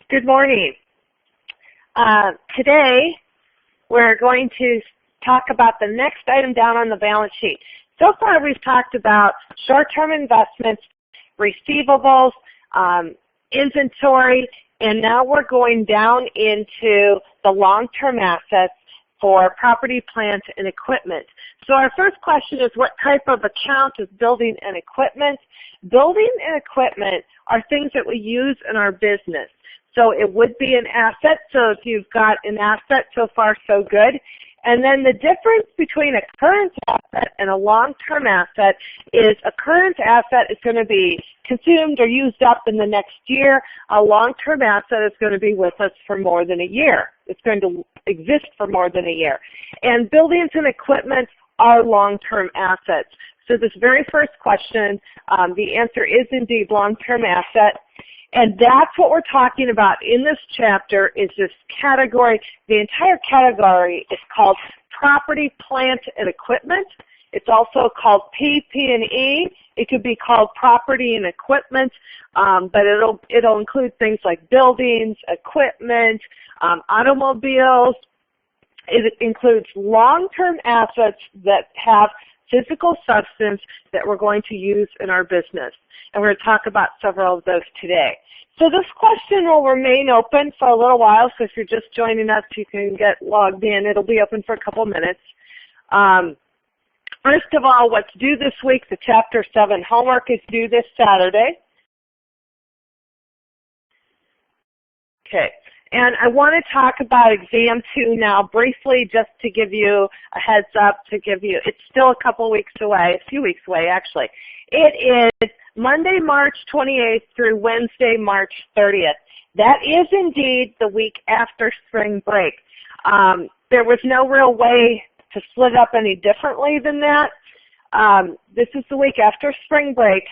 Good morning. Today we're going to talk about the next item down on the balance sheet. So far we've talked about short-term investments, receivables, inventory, and now we're going down into the long-term assets for property, plant, and equipment. So our first question is, what type of account is building and equipment? Building and equipment are things that we use in our business. So it would be an asset. So if you've got an asset, so far so good. And then the difference between a current asset and a long-term asset is a current asset is going to be consumed or used up in the next year. A long-term asset is going to be with us for more than a year. It's going to exist for more than a year. And buildings and equipment are long-term assets. So this very first question, the answer is indeed long-term asset. And that's what we're talking about in this chapter is this category. The entire category is called property, plant, and equipment. It's also called PP&E. It could be called property and equipment, but it'll include things like buildings, equipment, automobiles. It includes long-term assets that have physical substance that we're going to use in our business. And we're going to talk about several of those today. So this question will remain open for a little while, so if you're just joining us, you can get logged in. It'll be open for a couple minutes. First of all, what's due this week? The Chapter 7 homework is due this Saturday. Okay. And I want to talk about Exam 2 now briefly, just to give you a heads up, it's still a couple weeks away, a few weeks away actually. It is Monday, March 28th through Wednesday, March 30th. That is indeed the week after spring break. There was no real way to split up any differently than that. This is the week after spring break.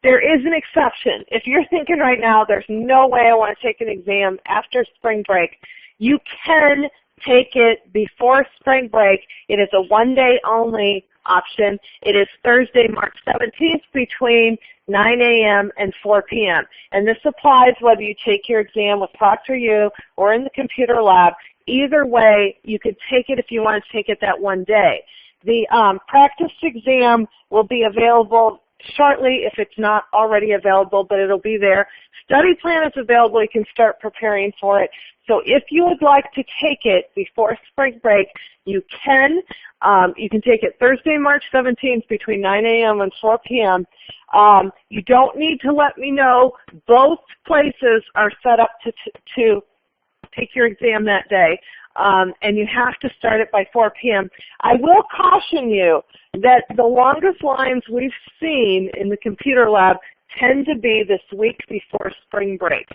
There is an exception. If you're thinking right now, there's no way I want to take an exam after spring break, you can take it before spring break. It is a one-day only option. It is Thursday, March 17th between 9 a.m. and 4 p.m. And this applies whether you take your exam with ProctorU or in the computer lab. Either way, you could take it if you want to take it that one day. The practice exam will be available shortly if it's not already available, but it'll be there. Study plan is available. You can start preparing for it. So if you would like to take it before spring break, you can. You can take it Thursday, March 17th between 9 a.m. and 4 p.m. You don't need to let me know. Both places are set up to take your exam that day. And you have to start it by 4 p.m. I will caution you that the longest lines we've seen in the computer lab tend to be this week before spring break.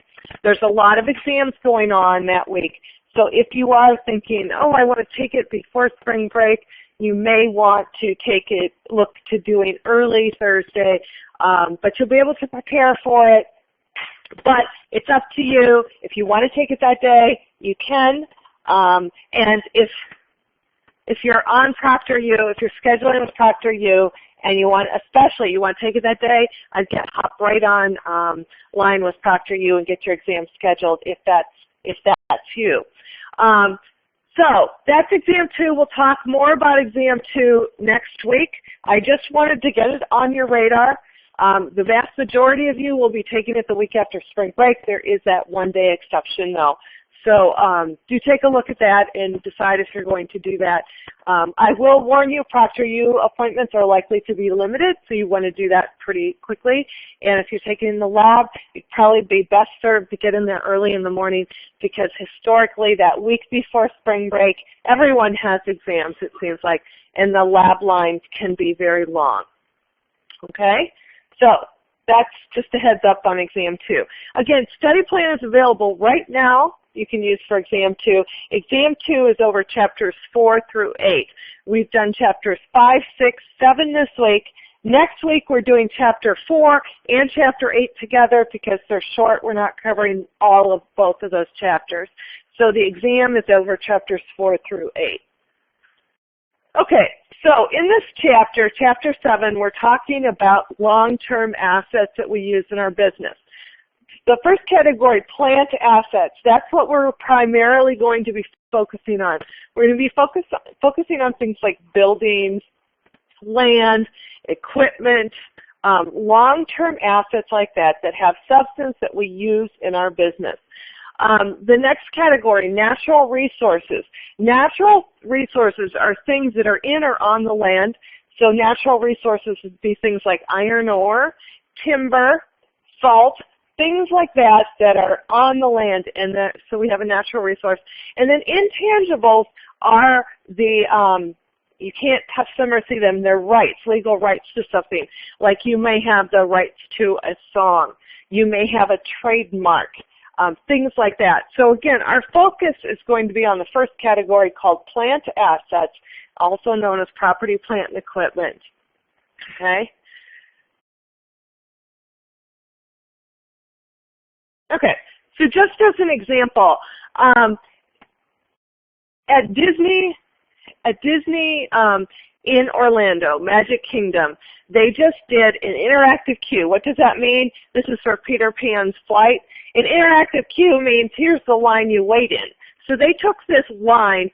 There's a lot of exams going on that week. So if you are thinking, oh, I want to take it before spring break, you may want to look to doing early Thursday, but you'll be able to prepare for it. But it's up to you. If you want to take it that day, you can. And if you're on ProctorU, if you're scheduling with ProctorU, and you want to take it that day, I'd hop right on line with ProctorU and get your exam scheduled if that's you. So that's Exam 2. We'll talk more about Exam 2 next week. I just wanted to get it on your radar. The vast majority of you will be taking it the week after spring break. There is that one-day exception, though. So do take a look at that and decide if you're going to do that. I will warn you, ProctorU appointments are likely to be limited, so you want to do that pretty quickly. And if you're taking in the lab, you'd probably be best served to get in there early in the morning because historically that week before spring break, everyone has exams, it seems like, and the lab lines can be very long. Okay? So that's just a heads up on Exam 2. Again, study plan is available right now. You can use for Exam 2. Exam 2 is over Chapters 4 through 8. We've done Chapters 5, 6, 7 this week. Next week we're doing Chapter 4 and Chapter 8 together because they're short. We're not covering all of both of those chapters. So the exam is over Chapters 4 through 8. Okay, so in this chapter, Chapter 7, we're talking about long-term assets that we use in our business. The first category, plant assets, that's what we're primarily going to be focusing on. We're going to be focusing on things like buildings, land, equipment, long-term assets like that have substance that we use in our business. The next category, natural resources. Natural resources are things that are in or on the land. So natural resources would be things like iron ore, timber, salt, things like that that are on the land, and so we have a natural resource. And then intangibles are the, you can't touch them or see them, they're rights, legal rights to something. Like you may have the rights to a song. You may have a trademark, things like that. So again, our focus is going to be on the first category called plant assets, also known as property, plant, and equipment. Okay? Okay, so just as an example, at Disney in Orlando, Magic Kingdom, they just did an interactive queue. What does that mean? This is for Peter Pan's flight. An interactive queue means here's the line you wait in. So they took this line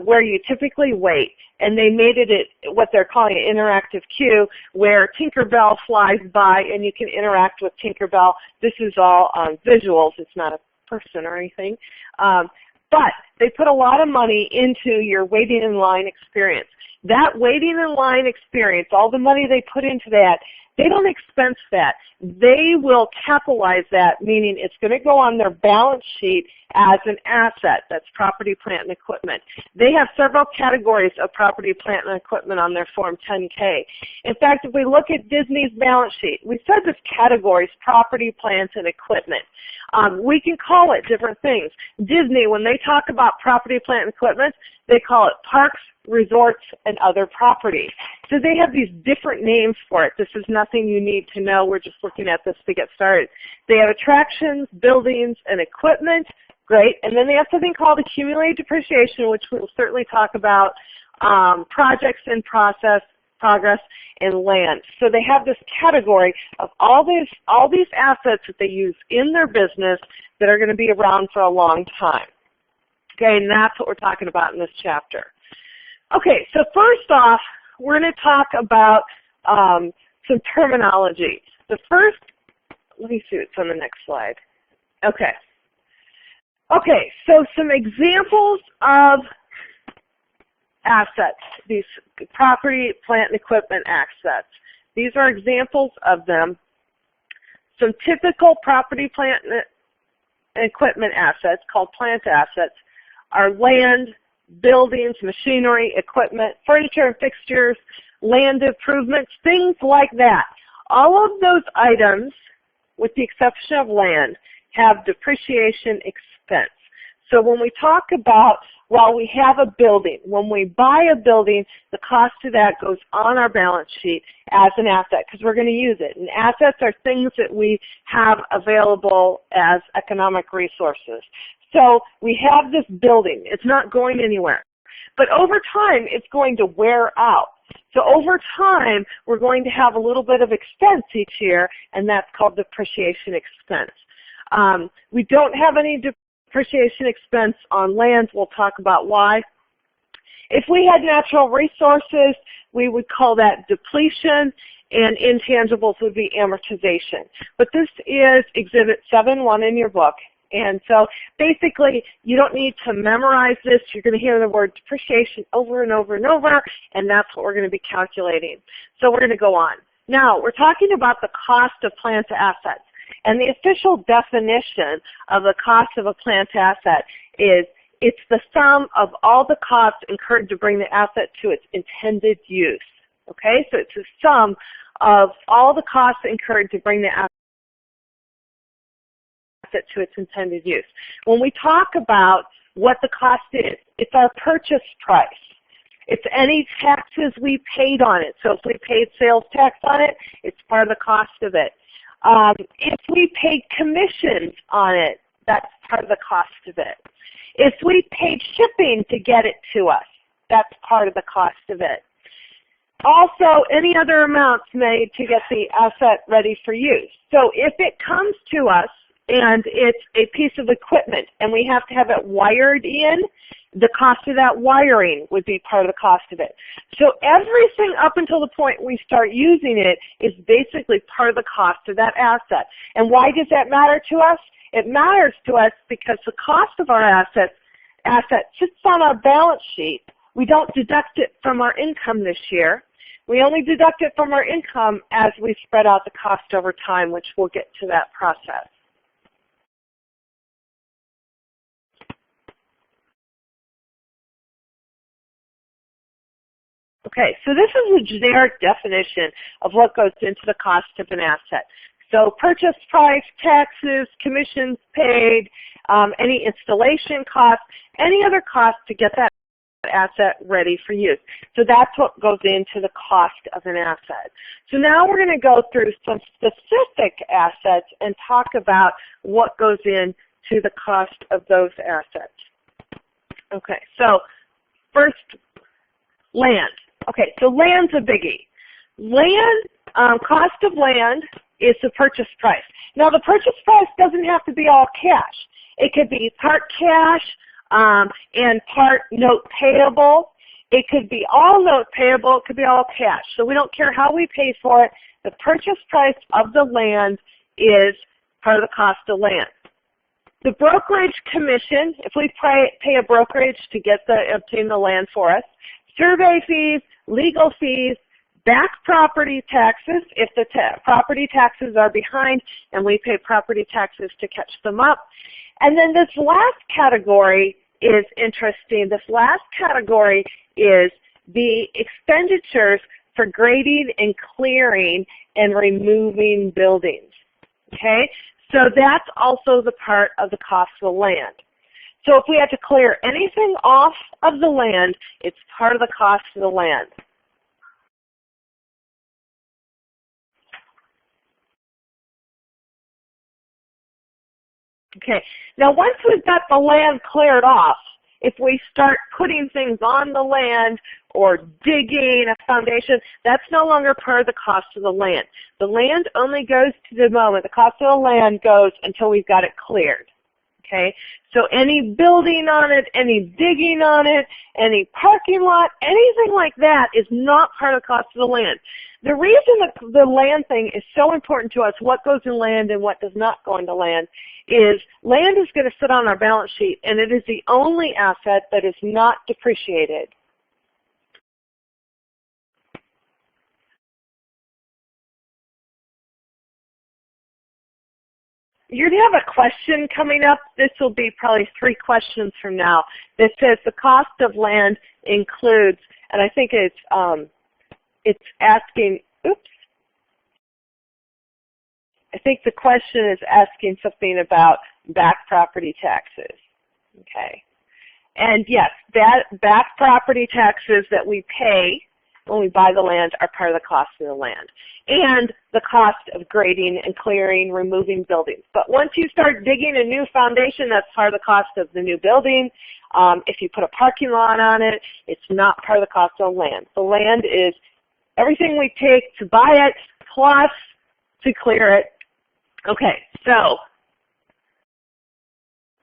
where you typically wait, and they made it what they're calling an interactive queue, where Tinkerbell flies by and you can interact with Tinkerbell. This is all visuals. It's not a person or anything. But they put a lot of money into your waiting in line experience. That waiting in line experience, all the money they put into that, they don't expense that. They will capitalize that, meaning it's going to go on their balance sheet as an asset. That's property, plant, and equipment. They have several categories of property, plant, and equipment on their Form 10K. In fact, if we look at Disney's balance sheet, we said this categories, property, plant, and equipment. We can call it different things. Disney, when they talk about property, plant, and equipment, they call it parks, resorts, and other property. So they have these different names for it. This is nothing you need to know. We're just looking at this to get started. They have attractions, buildings, and equipment. Great. And then they have something called accumulated depreciation, which we'll certainly talk about, projects in progress, and land. So they have this category of all these assets that they use in their business that are going to be around for a long time. Okay, and that's what we're talking about in this chapter. Okay, so first off, we're going to talk about some terminology. The first, let me see what's on the next slide. Okay. Okay, so some examples of assets, these property, plant, and equipment assets. These are examples of them. Some typical property, plant, and equipment assets called plant assets are land, buildings, machinery, equipment, furniture and fixtures, land improvements, things like that. All of those items, with the exception of land, have depreciation expense. So when we talk about, while we have a building, when we buy a building, the cost of that goes on our balance sheet as an asset because we're going to use it. And assets are things that we have available as economic resources. So we have this building. It's not going anywhere. But over time, it's going to wear out. So over time, we're going to have a little bit of expense each year, and that's called depreciation expense. We don't have any depreciation expense on land. We'll talk about why. If we had natural resources, we would call that depletion, and intangibles would be amortization. But this is Exhibit 7.1 in your book. And so basically, you don't need to memorize this. You're going to hear the word depreciation over and over and over, and that's what we're going to be calculating. So we're going to go on. Now, we're talking about the cost of plant assets. And the official definition of the cost of a plant asset is it's the sum of all the costs incurred to bring the asset to its intended use. Okay, so it's the sum of all the costs incurred to bring the asset to its intended use. When we talk about what the cost is, it's our purchase price. It's any taxes we paid on it. So if we paid sales tax on it, it's part of the cost of it. If we paid commissions on it, that's part of the cost of it. If we paid shipping to get it to us, that's part of the cost of it. Also, any other amounts made to get the asset ready for use. So if it comes to us and it's a piece of equipment, and we have to have it wired in, the cost of that wiring would be part of the cost of it. So everything up until the point we start using it is basically part of the cost of that asset. And why does that matter to us? It matters to us because the cost of our asset sits on our balance sheet. We don't deduct it from our income this year. We only deduct it from our income as we spread out the cost over time, which we'll get to that process. Okay, so this is a generic definition of what goes into the cost of an asset. So purchase price, taxes, commissions paid, any installation costs, any other costs to get that asset ready for use. So that's what goes into the cost of an asset. So now we're going to go through some specific assets and talk about what goes into the cost of those assets. Okay, so first, land. Okay, so land's a biggie. Land, cost of land is the purchase price. Now the purchase price doesn't have to be all cash. It could be part cash and part note payable. It could be all note payable. It could be all cash. So we don't care how we pay for it. The purchase price of the land is part of the cost of land. The brokerage commission, if we pay a brokerage to obtain the land for us, survey fees, legal fees, back property taxes, if the property taxes are behind and we pay property taxes to catch them up. And then this last category is interesting. This last category is the expenditures for grading and clearing and removing buildings. Okay? So that's also the part of the cost of the land. So if we had to clear anything off of the land, it's part of the cost of the land. Okay, now once we've got the land cleared off, if we start putting things on the land or digging a foundation, that's no longer part of the cost of the land. The land only goes to the moment. The cost of the land goes until we've got it cleared. Okay, so any building on it, any digging on it, any parking lot, anything like that is not part of the cost of the land. The reason that the land thing is so important to us, what goes in land and what does not go into land, is land is going to sit on our balance sheet, and it is the only asset that is not depreciated. You're going to have a question coming up. This will be probably 3 questions from now that says the cost of land includes, and I think it's asking, oops, I think the question is asking something about back property taxes. Okay. And yes, that back property taxes that we pay when we buy the land are part of the cost of the land. And the cost of grading and clearing, removing buildings. But once you start digging a new foundation, that's part of the cost of the new building. If you put a parking lot on it, it's not part of the cost of the land. The land is everything we take to buy it plus to clear it. Okay, so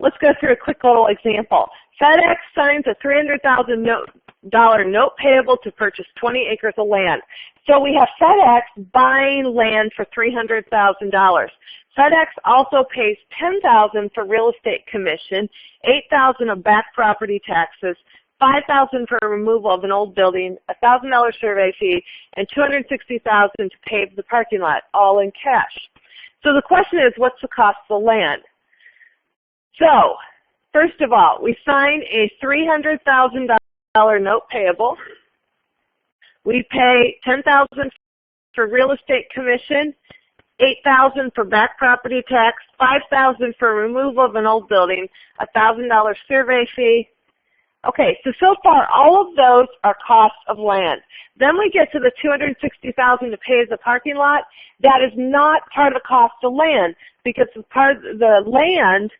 let's go through a quick little example. FedEx signs a $300,000 note payable to purchase 20 acres of land. So we have FedEx buying land for $300,000. FedEx also pays $10,000 for real estate commission, $8,000 of back property taxes, $5,000 for removal of an old building, a $1,000 survey fee, and $260,000 to pave the parking lot, all in cash. So the question is, what's the cost of the land? So, first of all, we sign a $300,000 note payable. We pay $10,000 for real estate commission, $8,000 for back property tax, $5,000 for removal of an old building, a $1,000 survey fee. Okay, so far all of those are costs of land. Then we get to the $260,000 to pay the parking lot. That is not part of the cost of land because the land,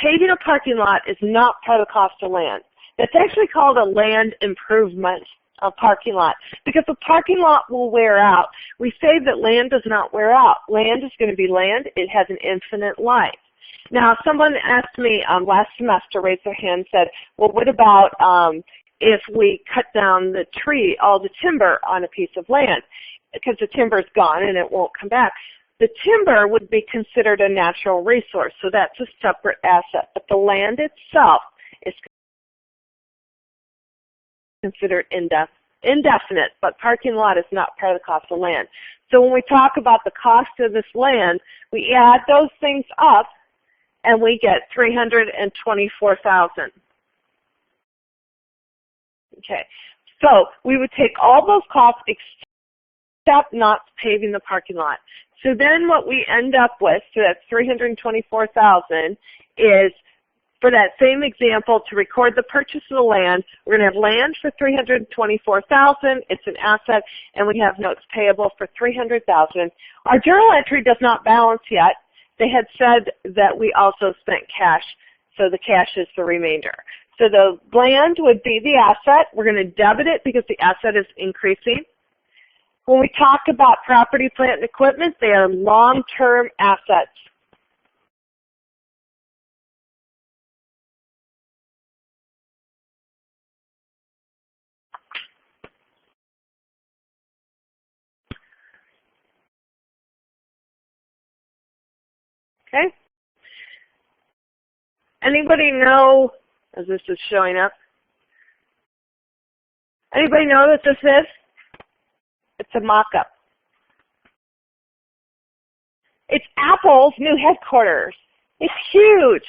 paving a parking lot is not part of the cost of land. That's actually called a land improvement. A parking lot, because the parking lot will wear out. We say that land does not wear out. Land is going to be land. It has an infinite life. Now, someone asked me last semester, raised their hand, said, well, what about if we cut down the tree, all the timber on a piece of land? Because the timber is gone and it won't come back. The timber would be considered a natural resource, so that's a separate asset. But the land itself is considered indefinite, but parking lot is not part of the cost of land. So when we talk about the cost of this land, we add those things up and we get $324,000. Okay, so we would take all those costs except not paving the parking lot. So then what we end up with, so that's $324,000, is for that same example, to record the purchase of the land, we're going to have land for $324,000. It's an asset, and we have notes payable for $300,000. Our journal entry does not balance yet. They had said that we also spent cash, so the cash is the remainder. So the land would be the asset. We're going to debit it because the asset is increasing. When we talk about property, plant, and equipment, they are long-term assets. Okay? Anybody know, as this is showing up, anybody know what this is? It's a mock-up. It's Apple's new headquarters. It's huge.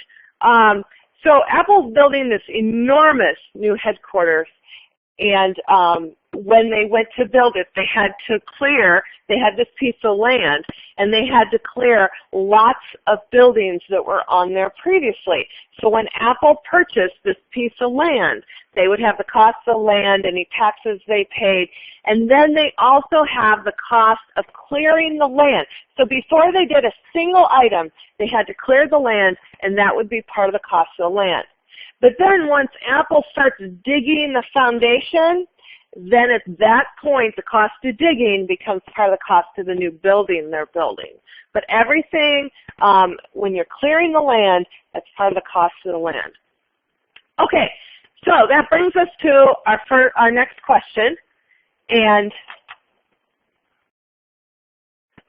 So Apple's building this enormous new headquarters, and when they went to build it, they had this piece of land, and they had to clear lots of buildings that were on there previously. So when Apple purchased this piece of land, they would have the cost of the land, any taxes they paid, and then they also have the cost of clearing the land. So before they did a single item, they had to clear the land, and that would be part of the cost of the land. But then once Apple starts digging the foundation, then at that point the cost of digging becomes part of the cost of the new building they're building. But everything, when you're clearing the land, that's part of the cost of the land. Okay, so that brings us to our next question. And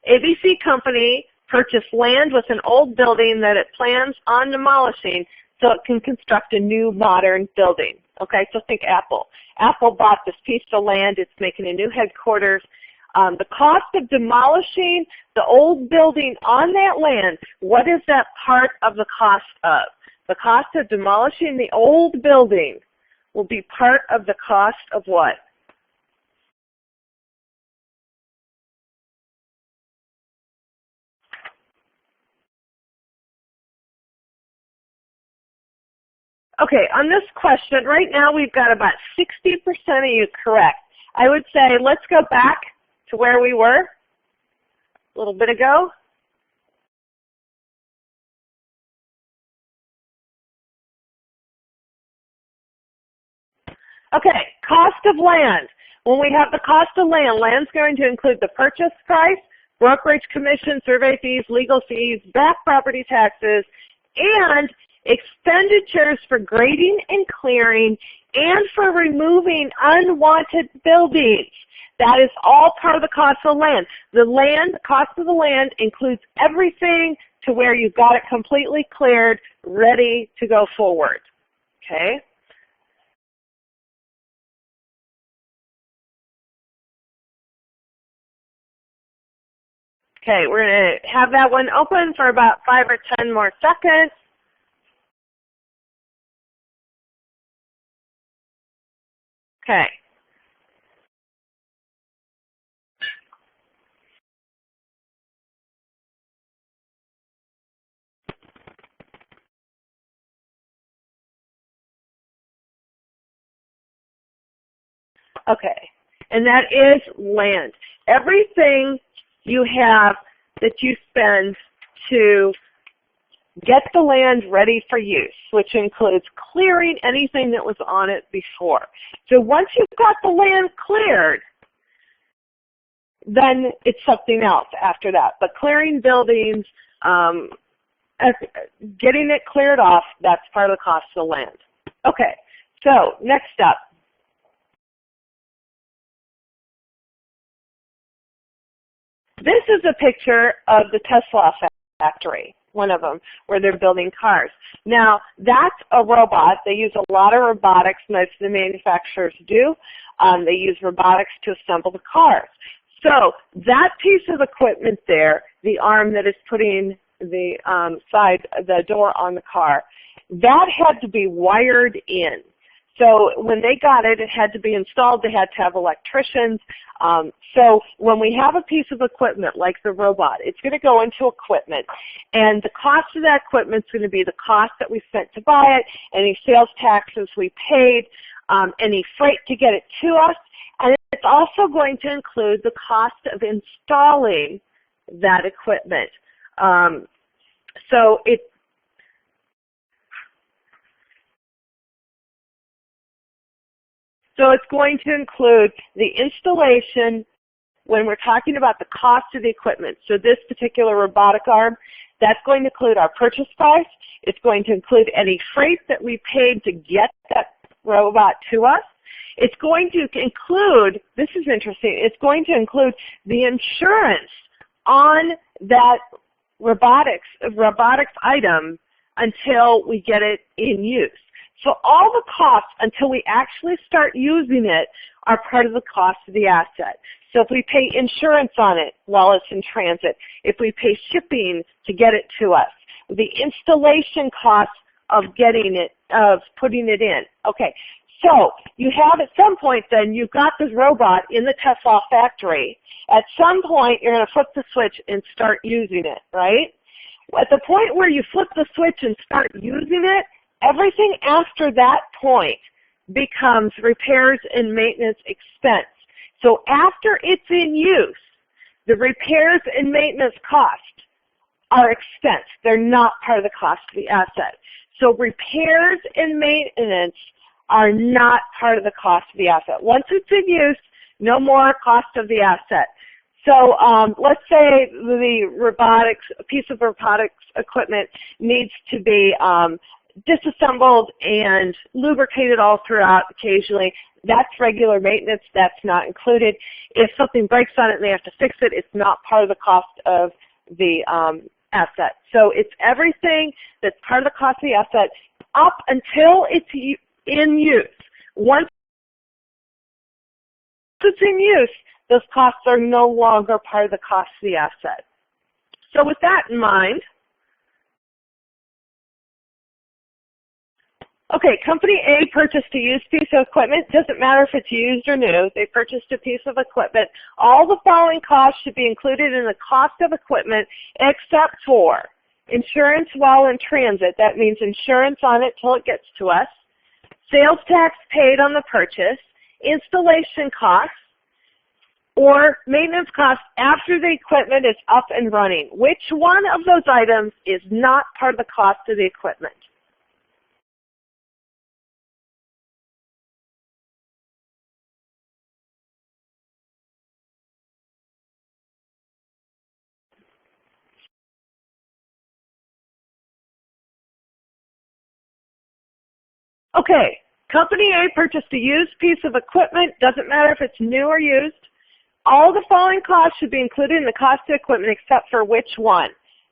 ABC Company purchased land with an old building that it plans on demolishing so it can construct a new modern building. Okay, so think Apple. Apple bought this piece of land. It's making a new headquarters. The cost of demolishing the old building on that land, what is that part of the cost of? The cost of demolishing the old building will be part of the cost of what? Okay, on this question, right now we've got about 60% of you correct. I would say let's go back to where we were a little bit ago. Okay, cost of land. When we have the cost of land, land's going to include the purchase price, brokerage commission, survey fees, legal fees, back property taxes, and expenditures for grading and clearing and for removing unwanted buildings. That is all part of the cost of the land. The cost of the land includes everything to where you've got it completely cleared, ready to go forward. Okay? Okay, we're going to have that one open for about 5 or 10 more seconds. Okay. Okay, and that is land. Everything you have that you spend to Get the land ready for use, which includes clearing anything that was on it before. So once you've got the land cleared, then it's something else after that. But clearing buildings, getting it cleared off, that's part of the cost of the land. Okay, so next up. This is a picture of the Tesla factory, one of them, where they're building cars. Now, that's a robot. They use a lot of robotics, most of the manufacturers do. They use robotics to assemble the cars. So that piece of equipment there, the arm that is putting the the door on the car, that had to be wired in. So when they got it, it had to be installed. They had to have electricians. So when we have a piece of equipment like the robot, it's going to go into equipment. And the cost of that equipment is going to be the cost that we spent to buy it, any sales taxes we paid, any freight to get it to us. And it's also going to include the cost of installing that equipment. So it's going to include the installation when we're talking about the cost of the equipment. So this particular robotic arm, that's going to include our purchase price. It's going to include any freight that we paid to get that robot to us. It's going to include, this is interesting, it's going to include the insurance on that robotics item until we get it in use. So all the costs until we actually start using it are part of the cost of the asset. So if we pay insurance on it while it's in transit, if we pay shipping to get it to us, the installation costs of getting it, of putting it in. Okay, so you have at some point then, you've got this robot in the Tesla factory. At some point, you're going to flip the switch and start using it, right? At the point where you flip the switch and start using it, everything after that point becomes repairs and maintenance expense. So after it's in use, the repairs and maintenance costs are expense. They're not part of the cost of the asset. So repairs and maintenance are not part of the cost of the asset. Once it's in use, no more cost of the asset. So let's say the robotics, a piece of robotics equipment needs to be disassembled and lubricated all throughout occasionally. That's regular maintenance. That's not included. If something breaks on it and they have to fix it, it's not part of the cost of the asset. So it's everything that's part of the cost of the asset up until it's in use. Once it's in use, those costs are no longer part of the cost of the asset. So with that in mind, okay, Company A purchased a used piece of equipment. Doesn't matter if it's used or new. They purchased a piece of equipment. All the following costs should be included in the cost of equipment except for insurance while in transit. That means insurance on it till it gets to us. Sales tax paid on the purchase. Installation costs or maintenance costs after the equipment is up and running. Which one of those items is not part of the cost of the equipment? Okay, Company A purchased a used piece of equipment. Doesn't matter if it's new or used. All the following costs should be included in the cost of equipment except for which one?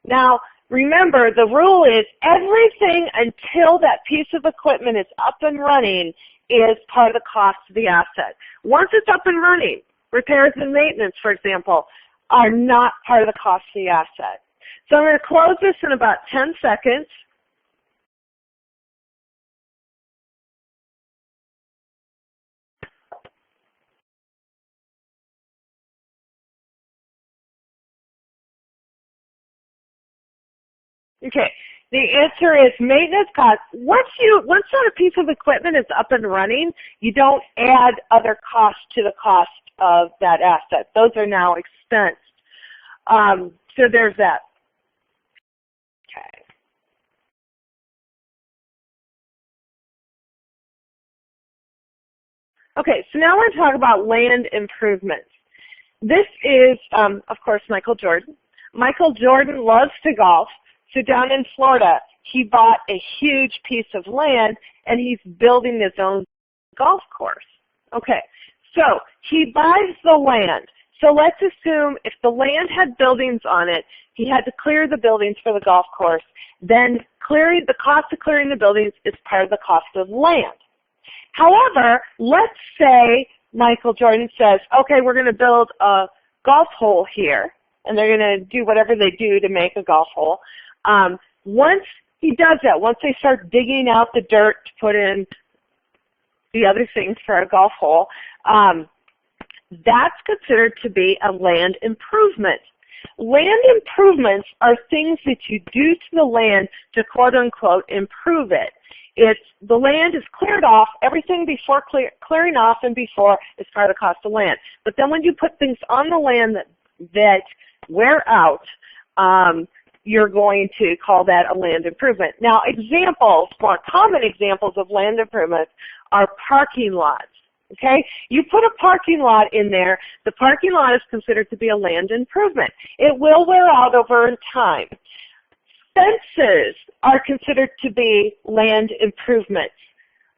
Now, remember, the rule is everything until that piece of equipment is up and running is part of the cost of the asset. Once it's up and running, repairs and maintenance, for example, are not part of the cost of the asset. So I'm going to close this in about 10 seconds. Okay, the answer is maintenance costs. Once that piece of equipment is up and running, you don't add other costs to the cost of that asset. Those are now expensed. So there's that. Okay. Okay, so now we're going to talk about land improvements. This is, of course, Michael Jordan. Michael Jordan loves to golf, so down in Florida, he bought a huge piece of land, and he's building his own golf course. Okay, so he buys the land. So let's assume if the land had buildings on it, he had to clear the buildings for the golf course. Then the cost of clearing the buildings is part of the cost of land. However, let's say Michael Jordan says, okay, we're going to build a golf hole here, and they're going to do whatever they do to make a golf hole. Once he does that, once they start digging out the dirt to put in the other things for a golf hole, that's considered to be a land improvement. Land improvements are things that you do to the land to quote-unquote improve it. The land is cleared off, everything before clearing off and before is part of the cost of land. But then when you put things on the land that wear out, you're going to call that a land improvement. Now examples, more common examples of land improvements are parking lots. Okay, you put a parking lot in there, the parking lot is considered to be a land improvement. It will wear out over time. Fences are considered to be land improvements.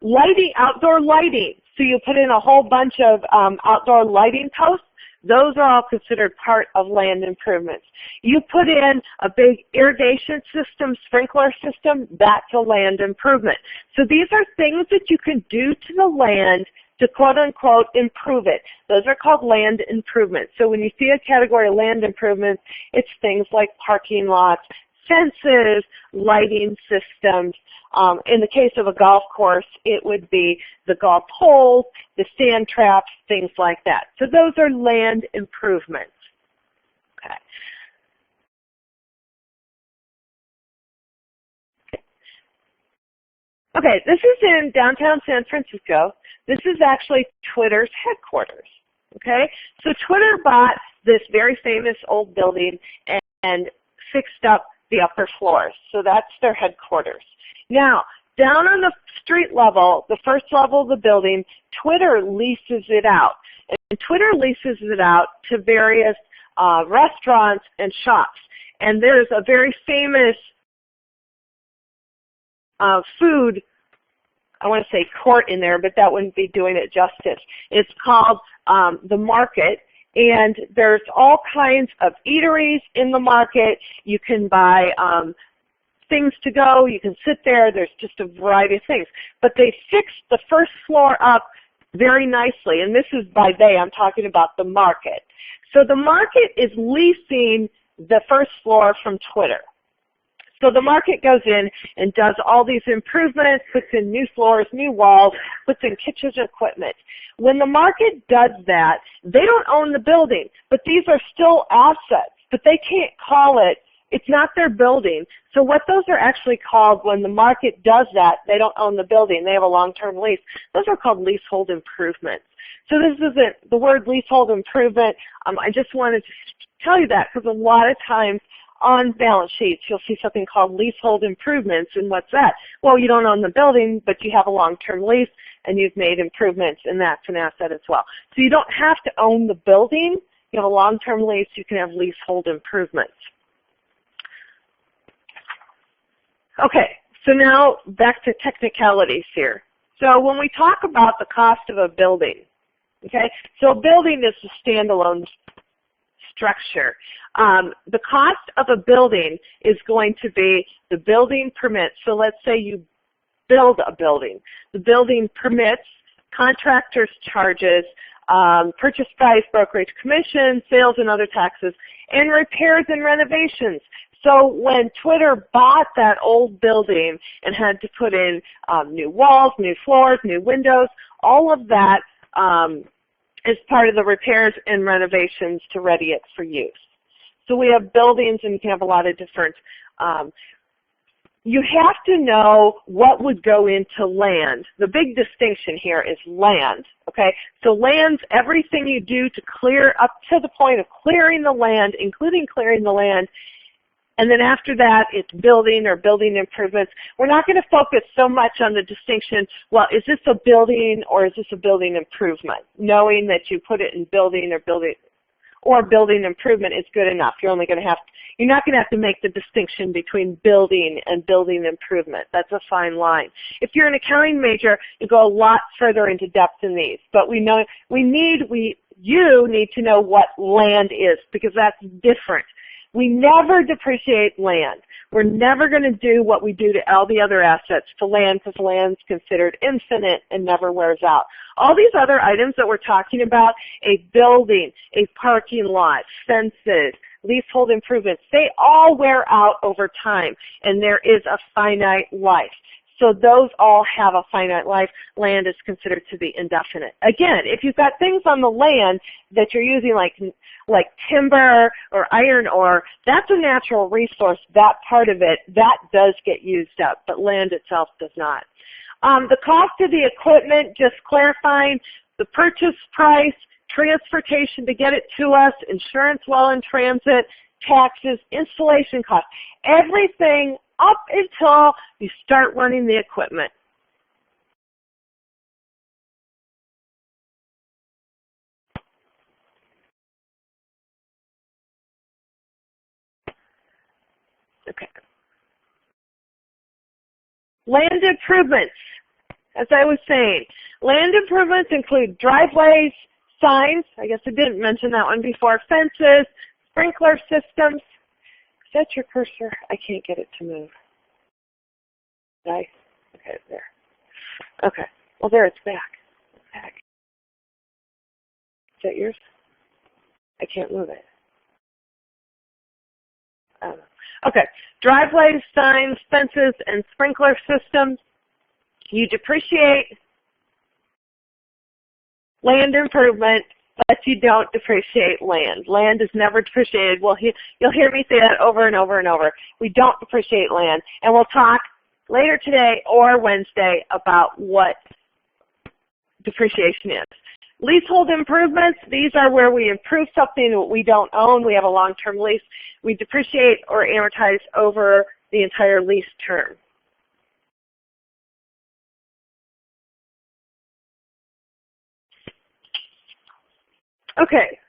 Lighting, outdoor lighting, so you put in a whole bunch of outdoor lighting posts, those are all considered part of land improvements. You put in a big irrigation system, sprinkler system, that's a land improvement. So these are things that you can do to the land to quote-unquote improve it. Those are called land improvements. So when you see a category of land improvements, it's things like parking lots, fences, lighting systems. In the case of a golf course, it would be the golf holes, the sand traps, things like that. So those are land improvements. Okay. Okay, this is in downtown San Francisco. This is actually Twitter's headquarters. Okay, so Twitter bought this very famous old building and fixed up the upper floors. So that's their headquarters. Now, down on the street level, the first level of the building, Twitter leases it out. And Twitter leases it out to various restaurants and shops. And there's a very famous food, I want to say court in there, but that wouldn't be doing it justice. It's called the Market, and there's all kinds of eateries in the market. You can buy things to go, you can sit there, there's just a variety of things. But they fixed the first floor up very nicely, and this is by they, I'm talking about the Market. So the Market is leasing the first floor from Twitter. So the Market goes in and does all these improvements, puts in new floors, new walls, puts in kitchen equipment. When the Market does that, they don't own the building, but these are still assets, but they can't call it, it's not their building. So what those are actually called when the Market does that, they don't own the building, they have a long-term lease. Those are called leasehold improvements. So this isn't the word leasehold improvement. I just wanted to tell you that because a lot of times on balance sheets, you'll see something called leasehold improvements, and what's that? Well, you don't own the building, but you have a long-term lease, and you've made improvements, and that's an asset as well. So you don't have to own the building. You have a long-term lease, you can have leasehold improvements. Okay, so now back to technicalities here. So when we talk about the cost of a building, okay, so a building is a standalone structure. The cost of a building is going to be the building permits. So let's say you build a building. The building permits, contractors' charges, purchase price, brokerage commission, sales and other taxes, and repairs and renovations. So when Twitter bought that old building and had to put in new walls, new floors, new windows, all of that is part of the repairs and renovations to ready it for use. So we have buildings, and you can have a lot of different, you have to know what would go into land. The big distinction here is land, okay? So land's everything you do to clear up to the point of clearing the land, including clearing the land, And then after that, it's building or building improvements. We're not going to focus so much on the distinction, well, is this a building or is this a building improvement? Knowing that you put it in building or building improvement is good enough. You're not going to have to make the distinction between building and building improvement. That's a fine line. If you're an accounting major, you go a lot further into depth in these. But you need to know what land is, because that's different. We never depreciate land. We're never going to do what we do to all the other assets to land, because land's considered infinite and never wears out. All these other items that we're talking about, a building, a parking lot, fences, leasehold improvements, they all wear out over time, and there is a finite life. So those all have a finite life. Land is considered to be indefinite. Again, if you've got things on the land that you're using like timber or iron ore, that's a natural resource. That part of it, that does get used up, but land itself does not. The cost of the equipment, just clarifying, the purchase price, transportation to get it to us, insurance while in transit, taxes, installation costs, everything up until you start running the equipment. Okay. Land improvements, as I was saying. Land improvements include driveways, signs, I guess I didn't mention that one before, fences, sprinkler systems. Is that your cursor? I can't get it to move. Nice. Okay, there. Okay. Well, there, it's back. It's back. Is that yours? I can't move it. Okay. Driveways, signs, fences, and sprinkler systems. You depreciate land improvement, but you don't depreciate land. Land is never depreciated. Well, you'll hear me say that over and over and over. We don't depreciate land, and we'll talk later today or Wednesday about what depreciation is. Leasehold improvements, these are where we improve something that we don't own. We have a long-term lease. We depreciate or amortize over the entire lease term. Okay.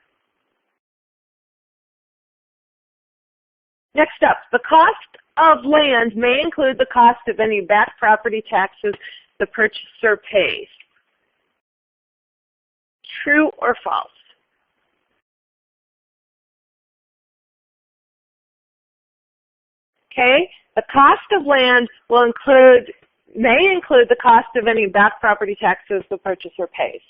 Next up, the cost of land may include the cost of any back property taxes the purchaser pays. True or false? Okay, the cost of land may include the cost of any back property taxes the purchaser pays.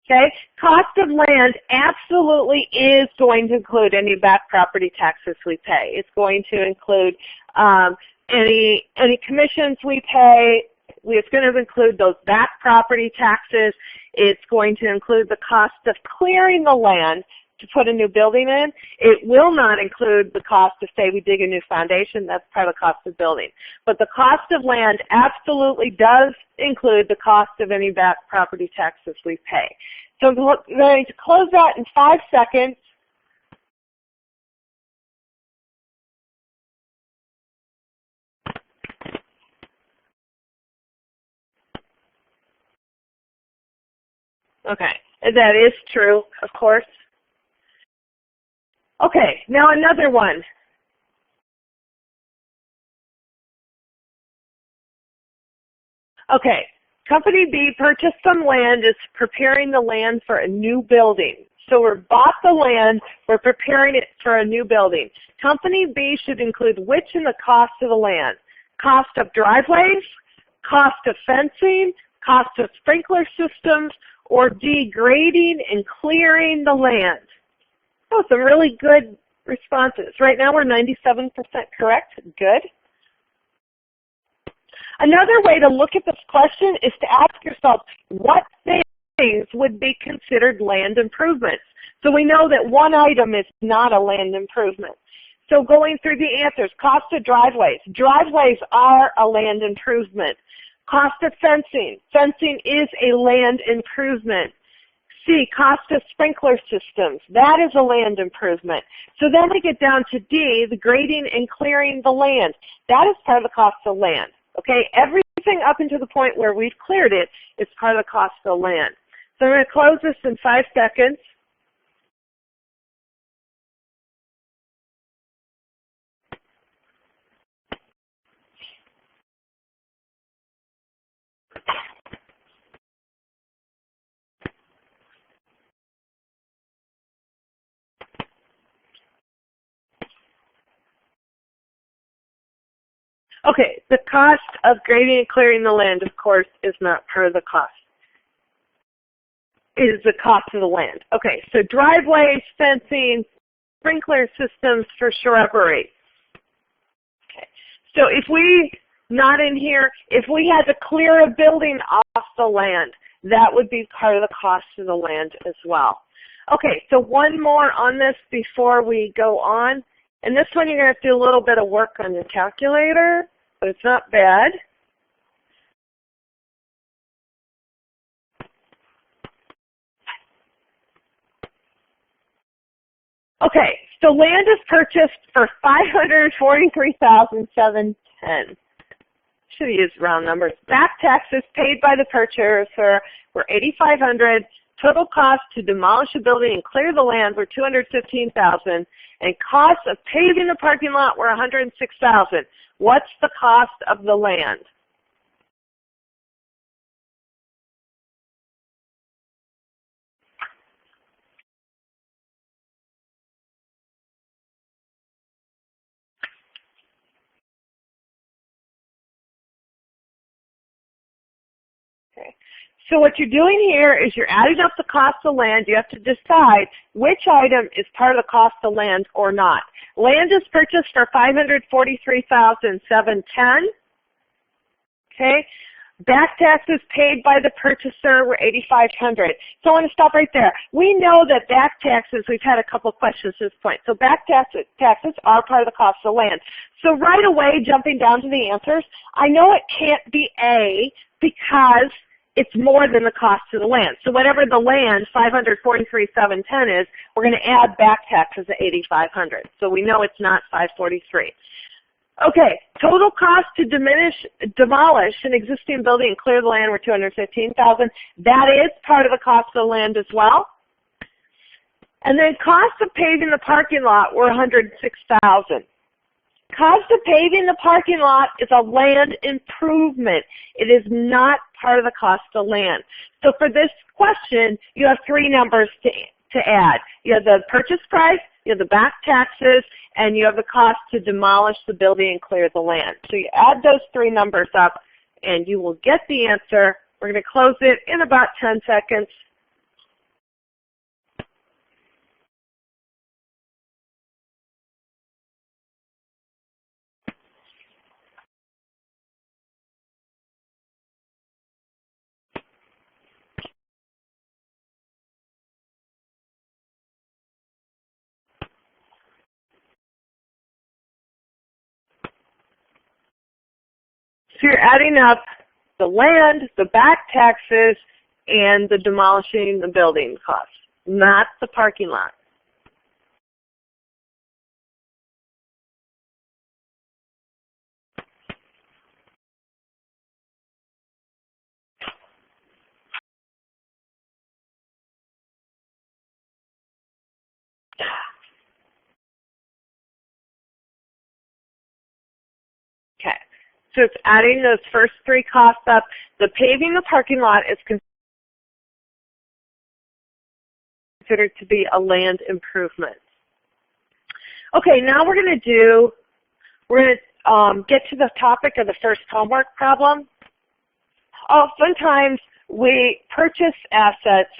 Okay, cost of land absolutely is going to include any back property taxes we pay. It's going to include any commissions we pay. It's going to include those back property taxes. It's going to include the cost of clearing the land to put a new building in. It will not include the cost of, say, we dig a new foundation. That's part of the cost of building. But the cost of land absolutely does include the cost of any back property taxes we pay. So I'm going to close that in 5 seconds. Okay, that is true, of course. Okay, now another one. Okay, Company B purchased some land, is preparing the land for a new building. So we bought the land, we're preparing it for a new building. Company B should include which in the cost of the land? Cost of driveways, cost of fencing, cost of sprinkler systems, or degrading and clearing the land? Oh, some really good responses. Right now we're 97% correct. Good. Another way to look at this question is to ask yourself, what things would be considered land improvements? So we know that one item is not a land improvement. So going through the answers, cost of driveways. Driveways are a land improvement. Cost of fencing. Fencing is a land improvement. C, cost of sprinkler systems. That is a land improvement. So then we get down to D, the grading and clearing the land. That is part of the cost of land. Okay, everything up until the point where we've cleared it is part of the cost of land. So I'm going to close this in 5 seconds. Okay, the cost of grading and clearing the land, of course, is not part of the cost. It is the cost of the land. Okay, so driveways, fencing, sprinkler systems for shrubbery. Okay, so if we, not in here, if we had to clear a building off the land, that would be part of the cost of the land as well. Okay, so one more on this before we go on. And this one you're going to have to do a little bit of work on your calculator, but it's not bad. Okay, so land is purchased for $543,710. Should have used round numbers. Back taxes paid by the purchaser were $8,500. Total cost to demolish a building and clear the land were $215,000, and costs of paving the parking lot were $106,000. What's the cost of the land? Okay. So what you're doing here is you're adding up the cost of land. You have to decide which item is part of the cost of land or not. Land is purchased for $543,710. Okay. Back taxes paid by the purchaser were $8,500. So I want to stop right there. We know that back taxes, we've had a couple of questions at this point. So back taxes are part of the cost of land. So right away, jumping down to the answers, I know it can't be A because it's more than the cost of the land. So whatever the land, $543,710 is, we're going to add back taxes at $8,500. So we know it's not $543,000. Okay, total cost to demolish an existing building and clear the land were $215,000. That is part of the cost of the land as well. And then cost of paving the parking lot were $106,000. Cost of paving the parking lot is a land improvement. It is not part of the cost of land. So for this question, you have 3 numbers to add. You have the purchase price, you have the back taxes, and you have the cost to demolish the building and clear the land. So you add those 3 numbers up, and you will get the answer. We're going to close it in about 10 seconds. So you're adding up the land, the back taxes, and the demolishing the building costs, not the parking lot. Okay. So it's adding those first 3 costs up. The paving the parking lot is considered to be a land improvement. Okay, now we're going to get to the topic of the first homework problem. Oftentimes we purchase assets,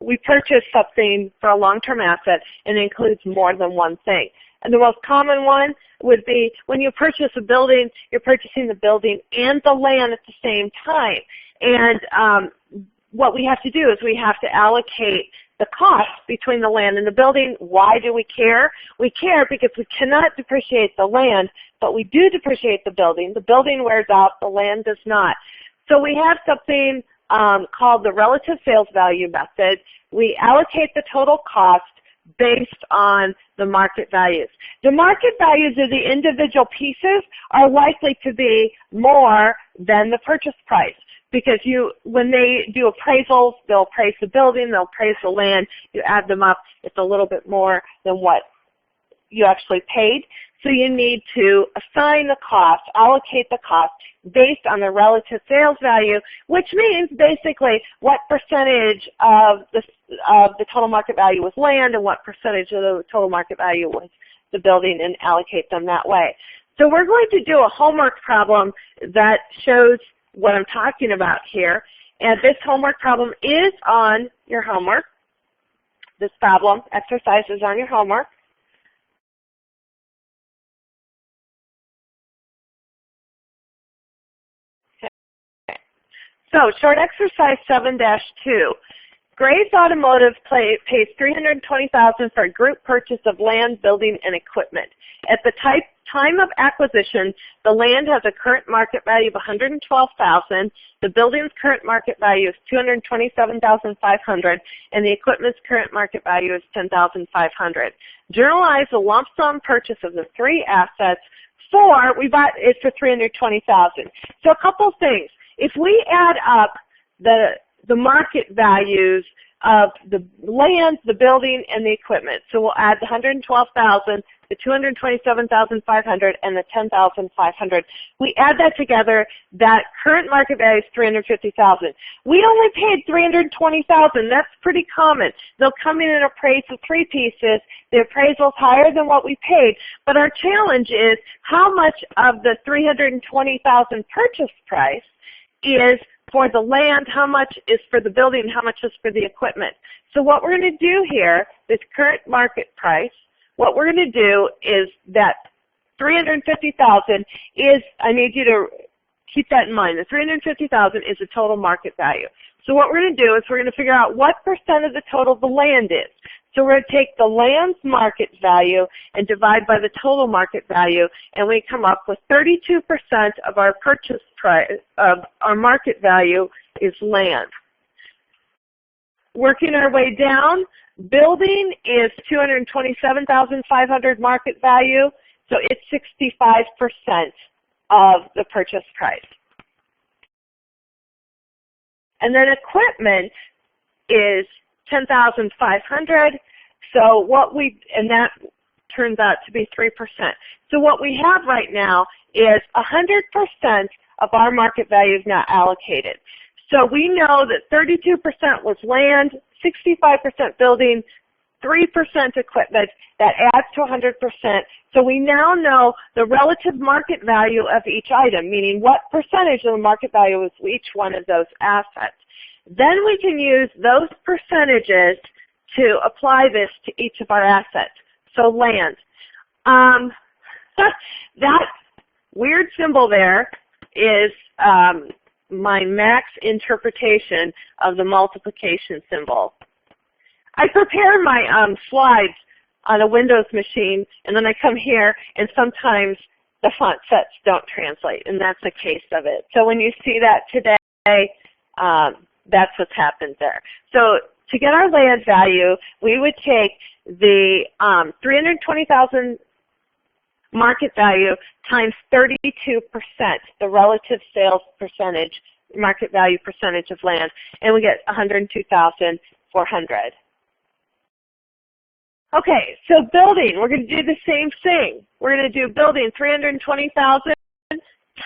we purchase something for a long-term asset, and it includes more than one thing. And the most common one would be when you purchase a building, you're purchasing the building and the land at the same time. And what we have to do is we have to allocate the cost between the land and the building. Why do we care? We care because we cannot depreciate the land, but we do depreciate the building. The building wears out, the land does not. So we have something called the relative sales value method. We allocate the total cost based on the market values. The market values of the individual pieces are likely to be more than the purchase price, because when they do appraisals, they'll appraise the building, they'll appraise the land, you add them up, it's a little bit more than what you actually paid. So you need to assign the cost, allocate the cost based on the relative sales value, which means basically what percentage of the total market value was land and what percentage of the total market value was the building, and allocate them that way. So we're going to do a homework problem that shows what I'm talking about here. And this homework problem is on your homework. This problem exercise is on your homework. So, short exercise 7-2. Graves Automotive pays $320,000 for a group purchase of land, building, and equipment. At the time of acquisition, the land has a current market value of $112,000, the building's current market value is $227,500, and the equipment's current market value is $10,500. Journalize the lump sum purchase of the three assets we bought it for $320,000. So a couple things. If we add up the market values of the land, the building, and the equipment, so we'll add the $112,000, the $227,500, and the $10,500. We add that together. That current market value is $350,000. We only paid $320,000. That's pretty common. They'll come in and appraise the three pieces. The appraisal's higher than what we paid. But our challenge is how much of the $320,000 purchase price is for the land, how much is for the building, how much is for the equipment. So what we're going to do here, this current market price, what we're going to do is that $350,000 is, I need you to keep that in mind, the $350,000 is the total market value. So what we're going to do is we're going to figure out what percent of the total the land is. So we're going to take the land's market value and divide by the total market value, and we come up with 32% of our purchase price, of our market value is land. Working our way down, building is $227,500 market value, so it's 65% of the purchase price. And then equipment is $10,500. So and that turns out to be 3%. So what we have right now is 100% of our market value is now allocated. So we know that 32% was land, 65% building, 3% equipment. That adds to 100%. So we now know the relative market value of each item, meaning what percentage of the market value is each one of those assets. Then we can use those percentages to apply this to each of our assets. So land. That weird symbol there is my max interpretation of the multiplication symbol. I prepare my slides on a Windows machine, and then I come here, and sometimes the font sets don't translate, and that's a case of it. So when you see that today, that's what's happened there. So to get our land value, we would take the $320,000 market value times 32%, the relative sales percentage, market value percentage of land, and we get $102,400. Okay, so building, we're going to do the same thing. We're going to do building 320,000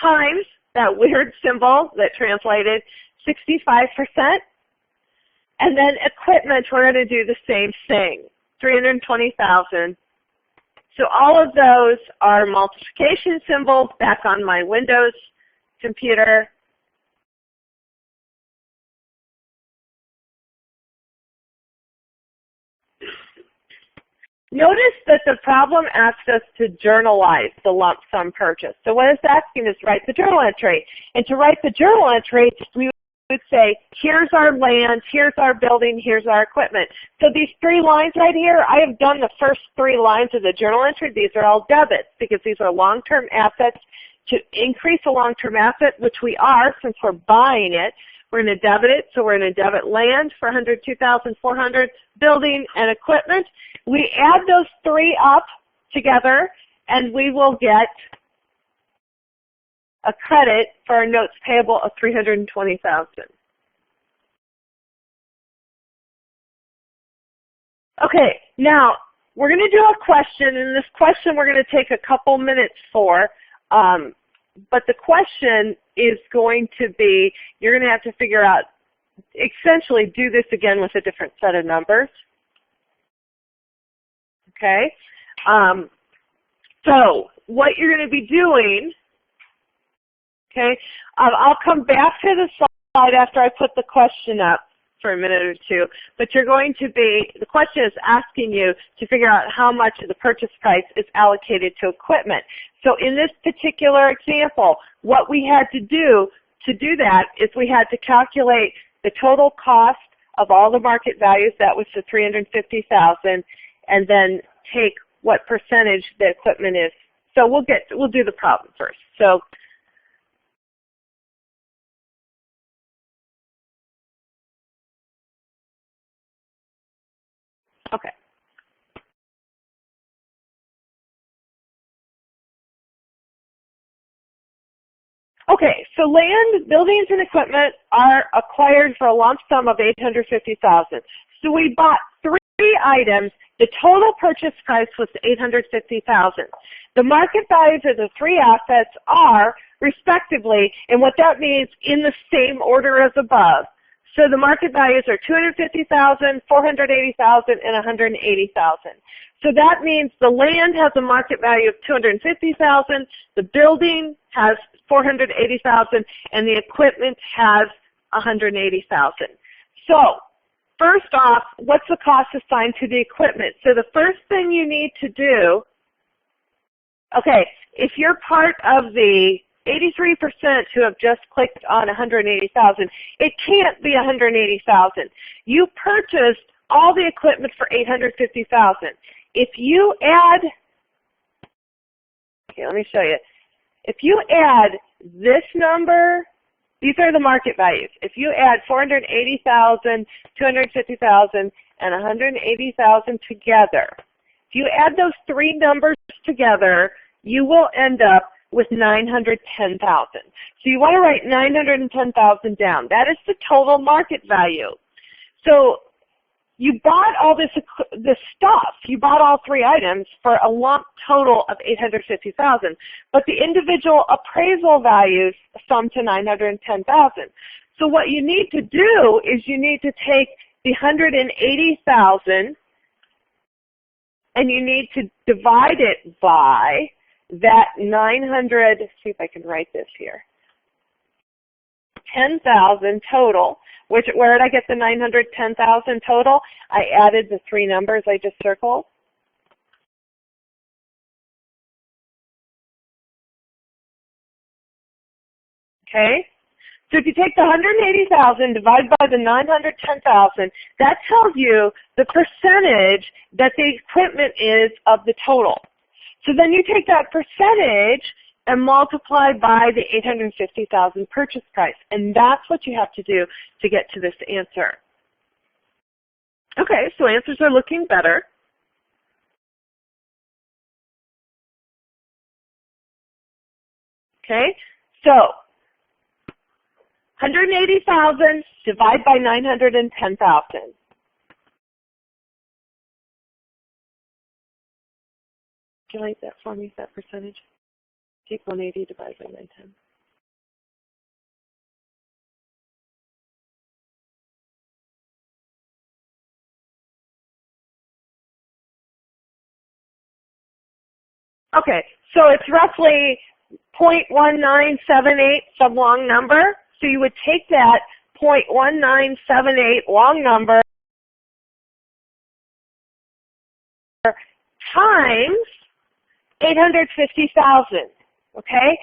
times that weird symbol that translated 65%. And then equipment, we're going to do the same thing, 320,000. So all of those are multiplication symbols back on my Windows computer. Notice that the problem asks us to journalize the lump sum purchase. So what it's asking is write the journal entry. And to write the journal entry, we would say, here's our land, here's our building, here's our equipment. So these three lines right here, I have done the first three lines of the journal entry. These are all debits because these are long-term assets. To increase a long-term asset, which we are since we're buying it, we're going to debit it. So we're going to debit land for $102,400, building and equipment. We add those three up together, and we will get a credit for our notes payable of $320,000. Okay, now we're going to do a question, and this question we're going to take a couple minutes for, but the question is going to be, you're going to have to figure out, essentially do this again with a different set of numbers. Okay, so what you're going to be doing, okay, I'll come back to the slide after I put the question up for a minute or two, but you're going to be, the question is asking you to figure out how much of the purchase price is allocated to equipment. So in this particular example, what we had to do that is we had to calculate the total cost of all the market values, that was the $350,000, and then take what percentage the equipment is. So we'll do the problem first. So okay. Okay, so land, buildings, and equipment are acquired for a lump sum of $850,000. So we bought three items. The total purchase price was $850,000. The market values of the three assets are, respectively, and what that means, in the same order as above. So the market values are $250,000, $480,000, and $180,000. So that means the land has a market value of $250,000, the building has $480,000, and the equipment has $180,000. So first off, what's the cost assigned to the equipment? So the first thing you need to do, okay, if you're part of the 83% who have just clicked on $180,000, it can't be $180,000. You purchased all the equipment for $850,000. If you add, okay, let me show you. If you add this number, these are the market values. If you add $480,000, $250,000, and $180,000 together, if you add those three numbers together, you will end up with $910,000. So you want to write $910,000 down. That is the total market value. So you bought all this stuff. You bought all three items for a lump total of $850,000, but the individual appraisal values sum to $910,000. So what you need to do is you need to take the $180,000 and you need to divide it by that 900, see if I can write this here, 10,000 total, where did I get the 910,000 total? I added the three numbers I just circled. Okay? So if you take the 180,000, divide by the 910,000, that tells you the percentage that the equipment is of the total. So then you take that percentage and multiply by the $850,000 purchase price. And that's what you have to do to get to this answer. Okay, so answers are looking better. Okay, so 180,000 divide by 910,000. Can you write that for me, that percentage? Take 180 divided by 910. Okay, so it's roughly 0.1978, some long number. So you would take that 0.1978 long number times 850,000. Okay,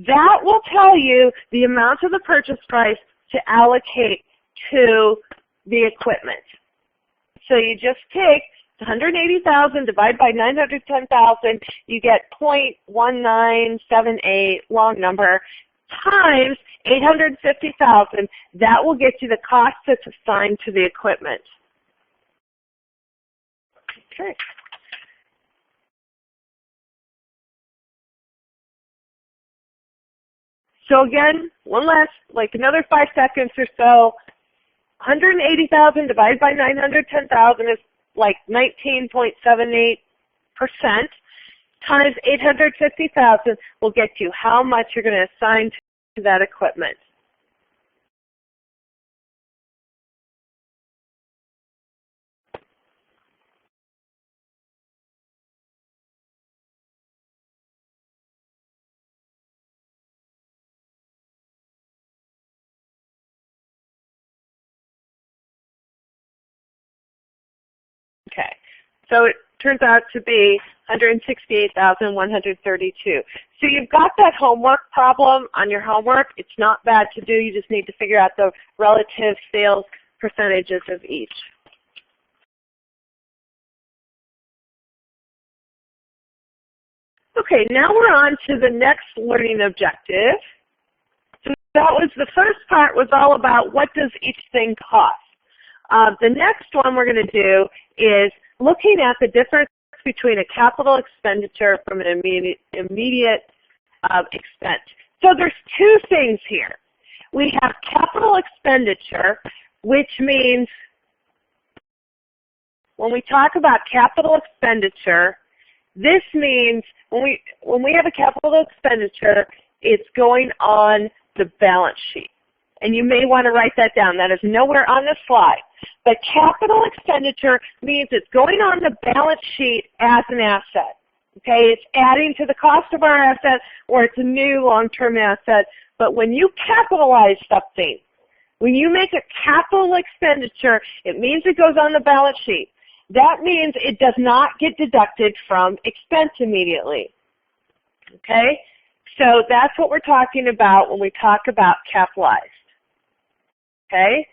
that will tell you the amount of the purchase price to allocate to the equipment. So you just take 180,000 divided by 910,000, you get 0.1978 long number. times 850,000. That will get you the cost that's assigned to the equipment. Okay. So again, one last, like another 5 seconds or so. 180,000 divided by 910,000 is like 19.78%. Times 850,000 will get you how much you're going to assign to that equipment. Okay, so it turns out to be 168,132. So you've got that homework problem on your homework. It's not bad to do. You just need to figure out the relative sales percentages of each. Okay, now we're on to the next learning objective. So that was the first part, was all about what does each thing cost. The next one we're going to do is looking at the difference between a capital expenditure from an immediate expense. So there's two things here. We have capital expenditure, which means when we talk about capital expenditure, this means when we have a capital expenditure, it's going on the balance sheet. And you may want to write that down. That is nowhere on the slide. But capital expenditure means it's going on the balance sheet as an asset. Okay, it's adding to the cost of our asset, or it's a new long-term asset. But when you capitalize something, when you make a capital expenditure, it means it goes on the balance sheet. That means it does not get deducted from expense immediately. Okay, so that's what we're talking about when we talk about capitalized. Okay,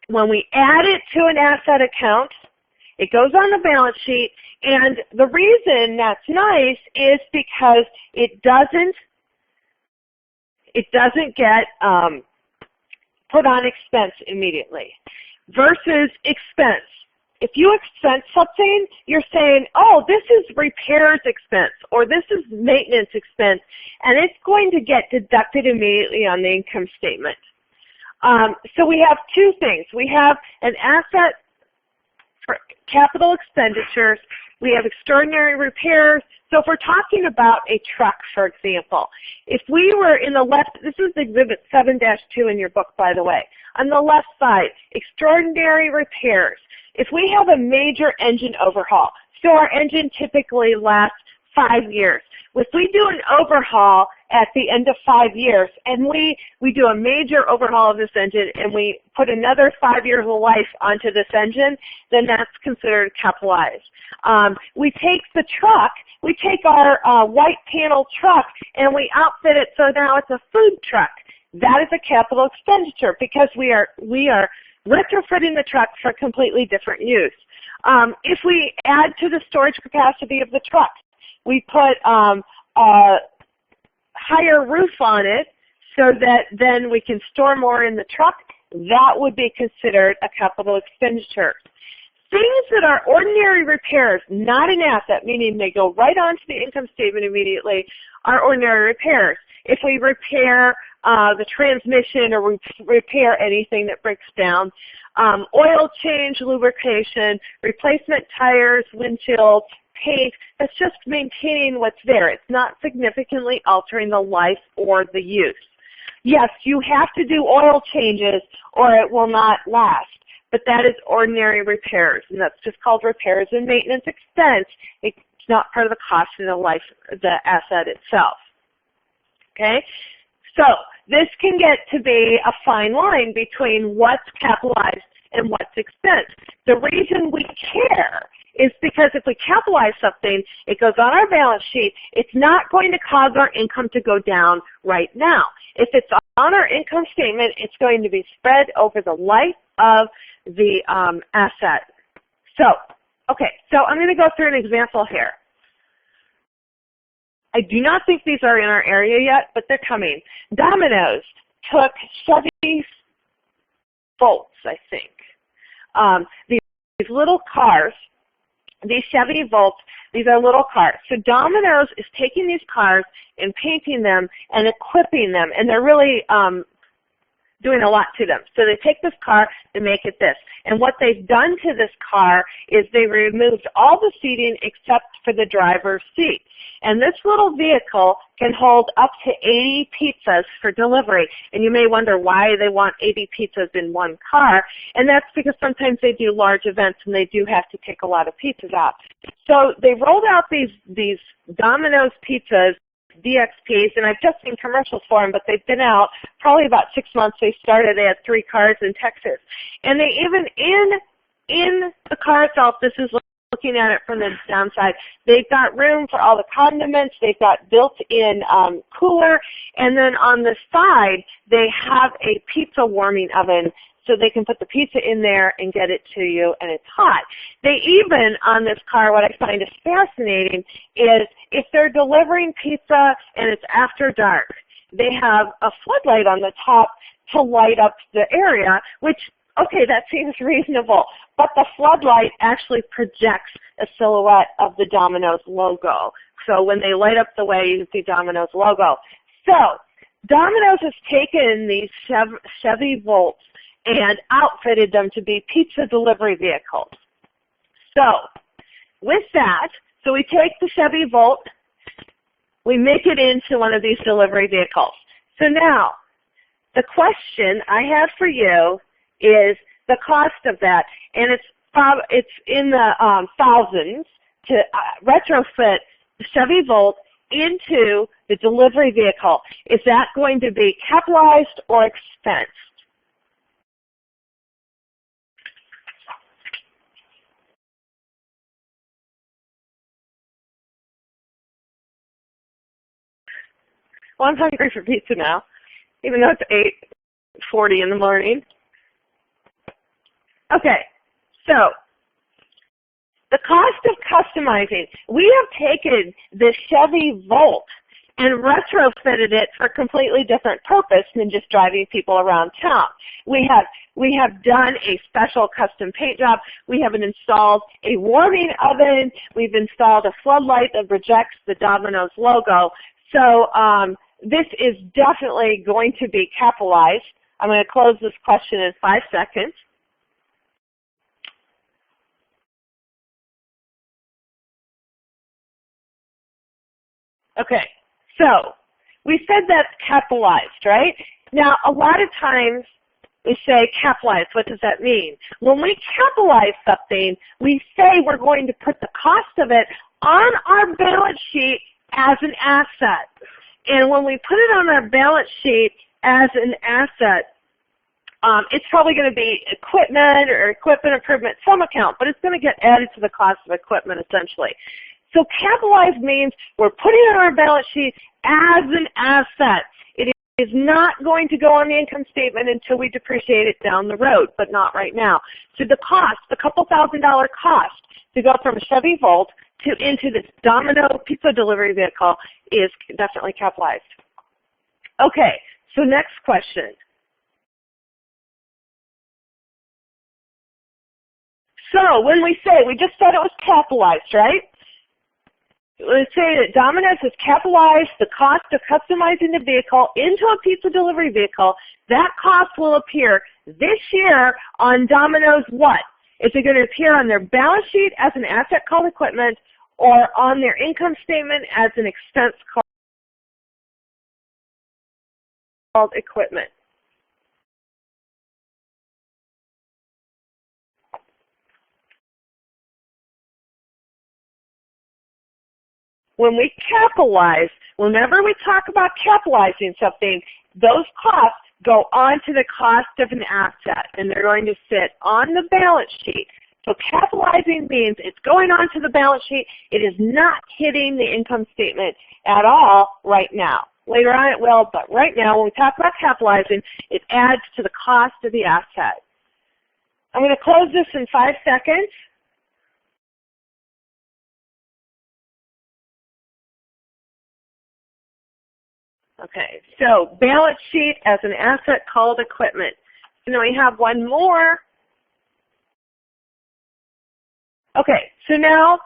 when we add it to an asset account, it goes on the balance sheet, and the reason that's nice is because it doesn't get put on expense immediately versus expense. If you expense something, you're saying, oh, this is repairs expense, or this is maintenance expense, and it's going to get deducted immediately on the income statement. So we have two things. We have an asset for capital expenditures. We have extraordinary repairs. So if we're talking about a truck, for example, if we were in the left, this is Exhibit 7-2 in your book, by the way. On the left side, extraordinary repairs. If we have a major engine overhaul, so our engine typically lasts 5 years. If we do an overhaul at the end of 5 years, and we do a major overhaul of this engine, and we put another 5 years of life onto this engine, then that's considered capitalized. We take the truck, we take our white panel truck, and we outfit it so now it's a food truck. That is a capital expenditure because we are retrofitting the truck for completely different use. If we add to the storage capacity of the truck, we put a higher roof on it so that then we can store more in the truck. That would be considered a capital expenditure. Things that are ordinary repairs, not an asset, meaning they go right onto the income statement immediately, are ordinary repairs. If we repair the transmission or we repair anything that breaks down, oil change, lubrication, replacement tires, windshield, paint, that's just maintaining what's there. It's not significantly altering the life or the use. Yes, you have to do oil changes or it will not last, but that is ordinary repairs, and that's just called repairs and maintenance expense. It's not part of the cost of the life of the asset itself. Okay? So this can get to be a fine line between what's capitalized and what's expense. The reason we care is because if we capitalize something, it goes on our balance sheet, it's not going to cause our income to go down right now. If it's on our income statement, it's going to be spread over the life of the asset. So, okay, so I'm going to go through an example here. I do not think these are in our area yet, but they're coming. Domino's took Chevy Volts, I think. These little cars, these Chevy Volts, these are little cars. So Domino's is taking these cars and painting them and equipping them, and they're really doing a lot to them. So they take this car, they make it this. And what they've done to this car is they removed all the seating except for the driver's seat. And this little vehicle can hold up to 80 pizzas for delivery. And you may wonder why they want 80 pizzas in one car. And that's because sometimes they do large events and they do have to take a lot of pizzas out. So they rolled out these Domino's pizzas, DXPs, and I've just seen commercials for them, but they've been out probably about 6 months. They started, they had 3 cars in Texas. And they even, in the car itself, this is looking at it from the downside, they've got room for all the condiments, they've got built-in cooler, and then on the side, they have a pizza warming oven so they can put the pizza in there and get it to you, and it's hot. They even, on this car, what I find is fascinating is if they're delivering pizza and it's after dark, they have a floodlight on the top to light up the area, which, okay, that seems reasonable, but the floodlight actually projects a silhouette of the Domino's logo. So when they light up the way, you can see Domino's logo. So Domino's has taken these Chevy Volts and outfitted them to be pizza delivery vehicles. So with that, so we take the Chevy Volt, we make it into one of these delivery vehicles. So now, the question I have for you is the cost of that, and it's in the thousands to retrofit the Chevy Volt into the delivery vehicle. Is that going to be capitalized or expensed? Well, I'm hungry for pizza now, even though it's 8:40 in the morning. Okay, so the cost of customizing. We have taken the Chevy Volt and retrofitted it for a completely different purpose than just driving people around town. We have done a special custom paint job. We have installed a warming oven. We've installed a floodlight that projects the Domino's logo. So this is definitely going to be capitalized. I'm going to close this question in 5 seconds. Okay, so we said that's capitalized, right? Now, a lot of times we say capitalized. What does that mean? When we capitalize something, we say we're going to put the cost of it on our balance sheet as an asset. And when we put it on our balance sheet as an asset, it's probably going to be equipment or equipment improvement, some account, but it's going to get added to the cost of equipment essentially. So capitalized means we're putting it on our balance sheet as an asset. It is not going to go on the income statement until we depreciate it down the road, but not right now. So the cost, the couple $1,000 cost to go from a Chevy Volt into this Domino pizza delivery vehicle is definitely capitalized. Okay, so next question. So when we say, we just said it was capitalized, right? Let's say that Domino's has capitalized the cost of customizing the vehicle into a pizza delivery vehicle. That cost will appear this year on Domino's what? Is it going to appear on their balance sheet as an asset called equipment or on their income statement as an expense called equipment? When we capitalize, whenever we talk about capitalizing something, those costs go onto the cost of an asset, and they're going to sit on the balance sheet. So capitalizing means it's going onto the balance sheet. It is not hitting the income statement at all right now. Later on it will, but right now when we talk about capitalizing, it adds to the cost of the asset. I'm going to close this in 5 seconds. Okay, so balance sheet as an asset called equipment. So now we have one more. Okay, so now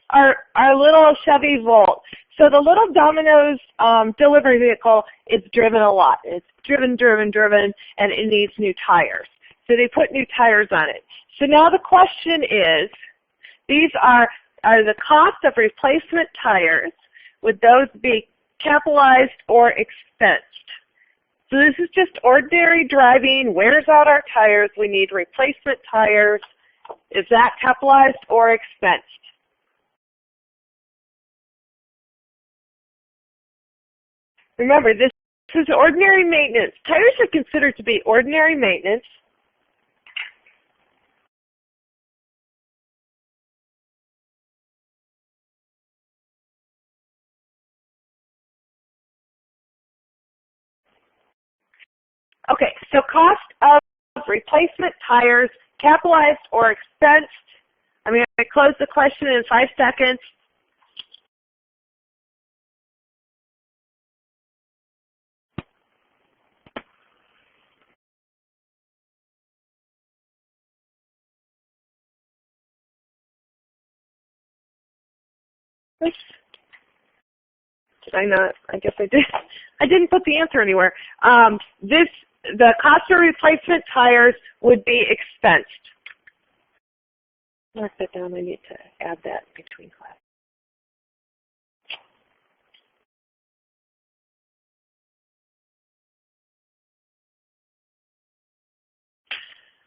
our little Chevy Volt. So the little Domino's delivery vehicle is driven a lot. It's driven, and it needs new tires. So they put new tires on it. So now the question is, these are the cost of replacement tires. Would those be capitalized or expensed? So this is just ordinary driving, wears out our tires, we need replacement tires. Is that capitalized or expensed? Remember, this is ordinary maintenance. Tires are considered to be ordinary maintenance. Okay, so cost of replacement tires, capitalized or expensed. I'm going to close the question in 5 seconds. Oops. Did I not? I guess I did. I didn't put the answer anywhere. The cost of replacement tires would be expensed. Mark that down. I need to add that between classes.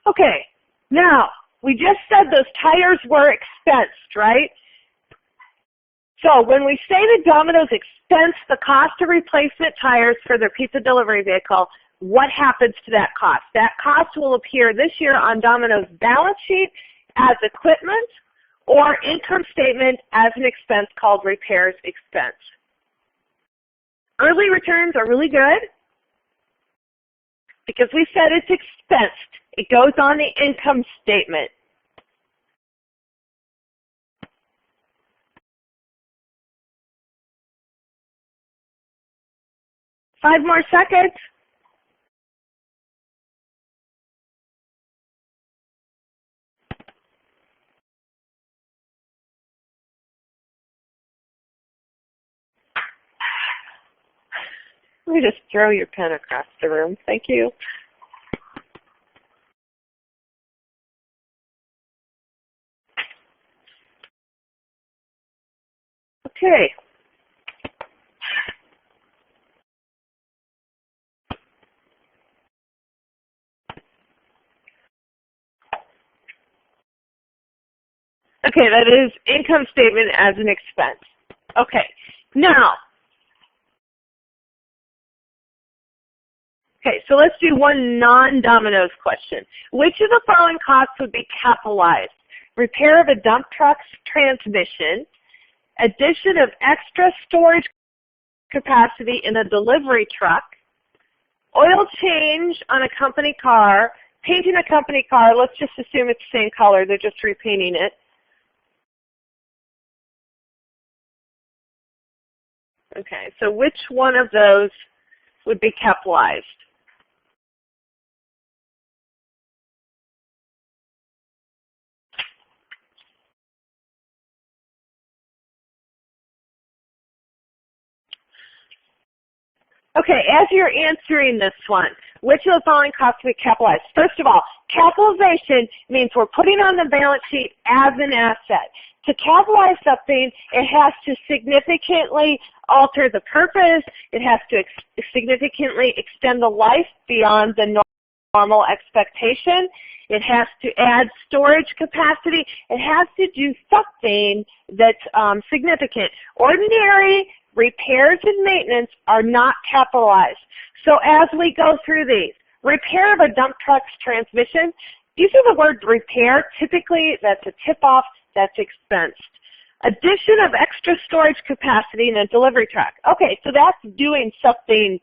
Okay, now we just said those tires were expensed, right? So when we say that Domino's expense the cost of replacement tires for their pizza delivery vehicle, what happens to that cost? That cost will appear this year on Domino's balance sheet as equipment or income statement as an expense called repairs expense. Early returns are really good because we said it's expensed. It goes on the income statement. Five more seconds. Let me just throw your pen across the room. Thank you. Okay. Okay, that is income statement as an expense. Okay, now, so let's do one non-Domino's question. Which of the following costs would be capitalized? Repair of a dump truck's transmission, addition of extra storage capacity in a delivery truck, oil change on a company car, painting a company car, let's just assume it's the same color, they're just repainting it. Okay, so which one of those would be capitalized? Okay, as you're answering this one, which of the following costs would be capitalized? First of all, capitalization means we're putting on the balance sheet as an asset. To capitalize something, it has to significantly alter the purpose. It has to significantly extend the life beyond the normal expectation. It has to add storage capacity. It has to do something that's significant. Ordinary repairs and maintenance are not capitalized. So as we go through these, repair of a dump truck's transmission, these are the words repair. Typically, that's a tip-off. That's expensed. Addition of extra storage capacity in a delivery truck. Okay, so that's doing something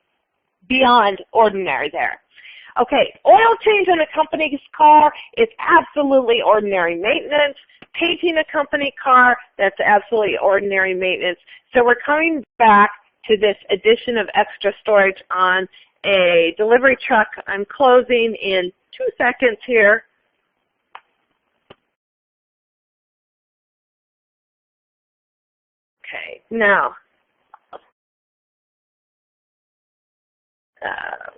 beyond ordinary there. Okay, oil change on a company's car is absolutely ordinary maintenance. Painting a company car, that's absolutely ordinary maintenance. So we're coming back to this addition of extra storage on a delivery truck. I'm closing in 2 seconds here. Okay, now,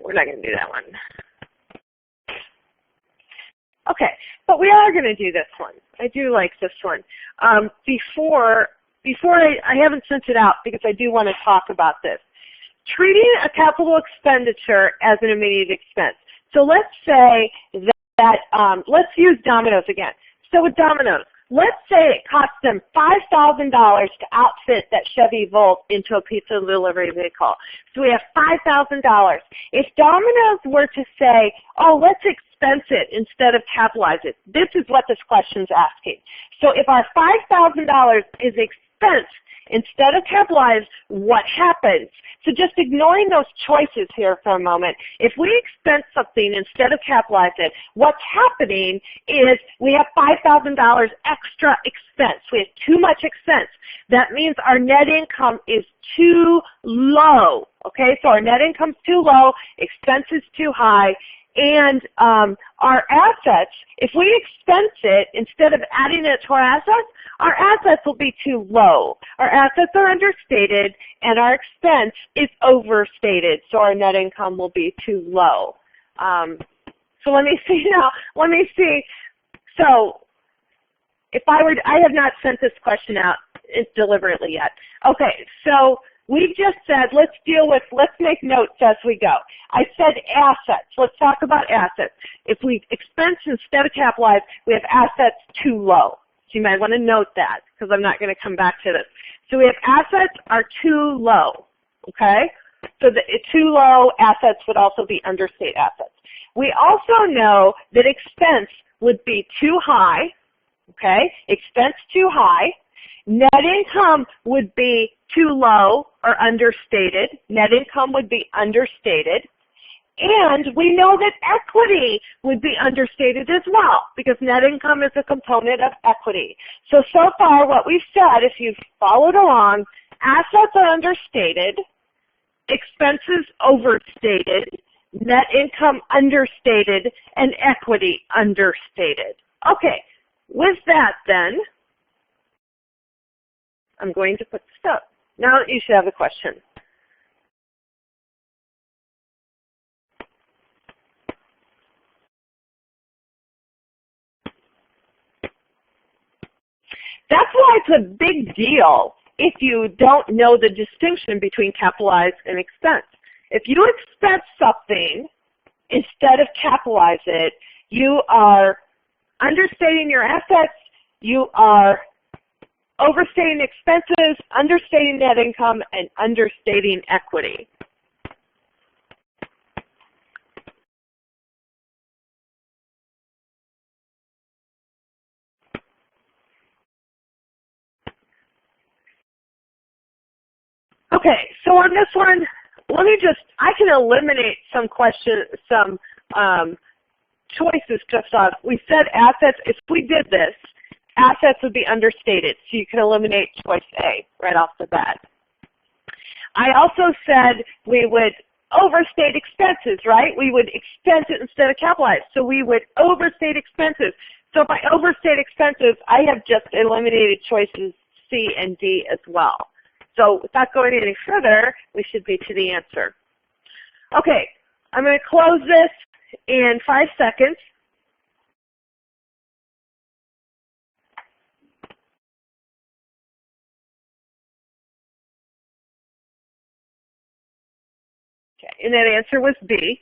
we're not going to do that one. Okay, but we are going to do this one. I do like this one. Before I haven't sent it out because I do want to talk about this. Treating a capital expenditure as an immediate expense. So let's say that let's use Domino's again. So with Domino's, let's say it cost them $5,000 to outfit that Chevy Volt into a pizza delivery vehicle. So we have $5,000. If Domino's were to say, oh, let's expense it instead of capitalize it, this is what this question's asking. So if our $5,000 is expense instead of capitalized, what happens? So just ignoring those choices here for a moment, if we expense something instead of capitalize it, what's happening is we have $5,000 extra expense. We have too much expense. That means our net income is too low. Okay, so our net income's too low, expense is too high, and our assets, if we expense it instead of adding it to our assets will be too low. Our assets are understated and our expense is overstated, so our net income will be too low. So let me see now, So if I have not sent this question out deliberately yet. Okay, so we just said, let's make notes as we go. I said assets. Let's talk about assets. If we expense instead of capitalize, we have assets too low. So you might want to note that because I'm not going to come back to this. So we have assets are too low, okay? So too low assets would also be understate assets. We also know that expense would be too high, okay? Expense too high. Net income would be too low or understated. Net income would be understated. And we know that equity would be understated as well because net income is a component of equity. So far what we've said, if you've followed along, assets are understated, expenses overstated, net income understated, and equity understated. Okay, with that then, I'm going to put this up. Now you should have a question. That's why it's a big deal if you don't know the distinction between capitalized and expense. If you expense something instead of capitalize it, you are understating your assets, you are overstating expenses, understating net income, and understating equity. Okay, so on this one, I can eliminate some choices just on, we said assets, if we did this, assets would be understated, so you can eliminate choice A right off the bat. I also said we would overstate expenses, right? We would expense it instead of capitalize, so we would overstate expenses. So if I overstate expenses, I have just eliminated choices C and D as well. So without going any further, we should be to the answer. Okay, I'm going to close this in 5 seconds. Okay, and that answer was B.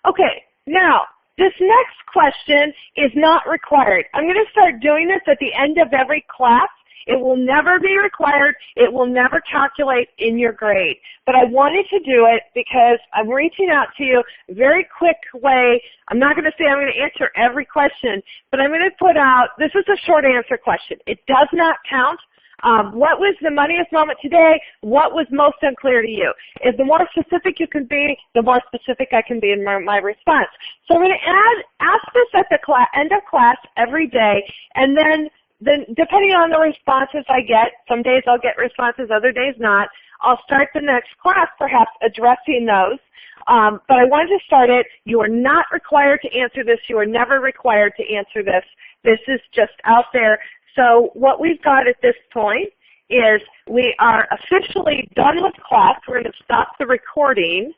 Okay, now this next question is not required. I'm going to start doing this at the end of every class. It will never be required. It will never calculate in your grade. But I wanted to do it because I'm reaching out to you a very quick way. I'm not going to say I'm going to answer every question, but I'm going to put out, this is a short answer question. It does not count. What was the moneyest moment today? What was most unclear to you? The more specific you can be, the more specific I can be in my response. So I'm going to ask this at the end of class every day, and then depending on the responses I get, some days I'll get responses, other days not, I'll start the next class perhaps addressing those. But I wanted to start it. You are not required to answer this. You are never required to answer this. This is just out there. So what we've got at this point is we are officially done with class. We're going to stop the recording.